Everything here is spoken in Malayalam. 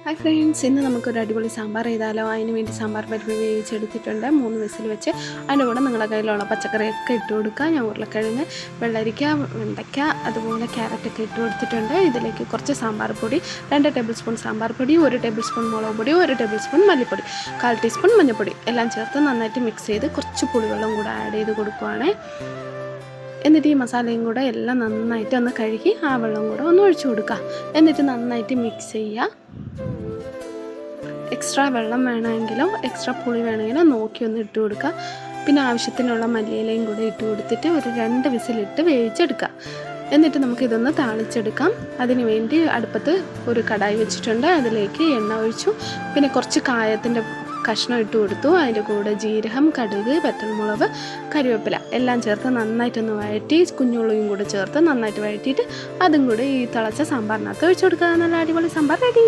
ഹായ് ഫ്രണ്ട്സ്, ഇന്ന് നമുക്കൊരു അടിപൊളി സാമ്പാർ ചെയ്താലോ. അതിന് വേണ്ടി സാമ്പാർ പരിപ്പ് വേവിച്ചെടുത്തിട്ടുണ്ട്. 3 വിസിൽ വെച്ച്. അതിൻ്റെ കൂടെ നിങ്ങളുടെ കയ്യിലുള്ള പച്ചക്കറിയൊക്കെ ഇട്ട് കൊടുക്കുക. ഞാൻ ഉരുളക്കിഴങ്ങ്, വെള്ളരിക്ക, വെണ്ടയ്ക്ക, അതുപോലെ ക്യാരറ്റൊക്കെ ഇട്ട് കൊടുത്തിട്ടുണ്ട്. ഇതിലേക്ക് കുറച്ച് സാമ്പാർ പൊടി, 2 ടേബിൾ സ്പൂൺ സാമ്പാർ പൊടി, 1 ടേബിൾ സ്പൂൺ മുളക് പൊടി, 1 ടേബിൾ സ്പൂൺ മല്ലിപ്പൊടി, 1/4 ടീസ്പൂൺ മഞ്ഞൾപ്പൊടി എല്ലാം ചേർത്ത് നന്നായിട്ട് മിക്സ് ചെയ്ത് കുറച്ച് പുളിവെള്ളം കൂടെ ആഡ് ചെയ്ത് കൊടുക്കുവാണ്. എന്നിട്ട് ഈ മസാലയും കൂടെ എല്ലാം നന്നായിട്ട് ഒന്ന് കഴുകി ആ വെള്ളം കൂടെ ഒന്ന് ഒഴിച്ചു കൊടുക്കുക. എന്നിട്ട് നന്നായിട്ട് മിക്സ് ചെയ്യുക. എക്സ്ട്രാ വെള്ളം വേണമെങ്കിലോ എക്സ്ട്രാ പുളി വേണമെങ്കിലോ നോക്കി ഒന്ന് ഇട്ട് കൊടുക്കുക. പിന്നെ ആവശ്യത്തിനുള്ള മല്ലിയിലയും കൂടെ ഇട്ട് കൊടുത്തിട്ട് ഒരു 2 വിസിലിട്ട് വേവിച്ചെടുക്കുക. എന്നിട്ട് നമുക്കിതൊന്ന് താളിച്ചെടുക്കാം. അതിന് വേണ്ടി അടുപ്പത്ത് ഒരു കടായി വെച്ചിട്ടുണ്ട്. അതിലേക്ക് എണ്ണ ഒഴിച്ചു. പിന്നെ കുറച്ച് കായത്തിൻ്റെ കഷ്ണം ഇട്ട് കൊടുത്തു. അതിൻ്റെ കൂടെ ജീരകം, കടുക്, വറ്റൽമുളക്, കരിവേപ്പില എല്ലാം ചേർത്ത് നന്നായിട്ടൊന്ന് വഴറ്റി, കുഞ്ഞുള്ളിയും കൂടെ ചേർത്ത് നന്നായിട്ട് വഴറ്റിയിട്ട് അതും കൂടെ ഈ തിളച്ച സാമ്പാറിനകത്ത് ഒഴിച്ചു കൊടുക്കുക. നല്ല അടിപൊളി സാമ്പാർ റെഡി.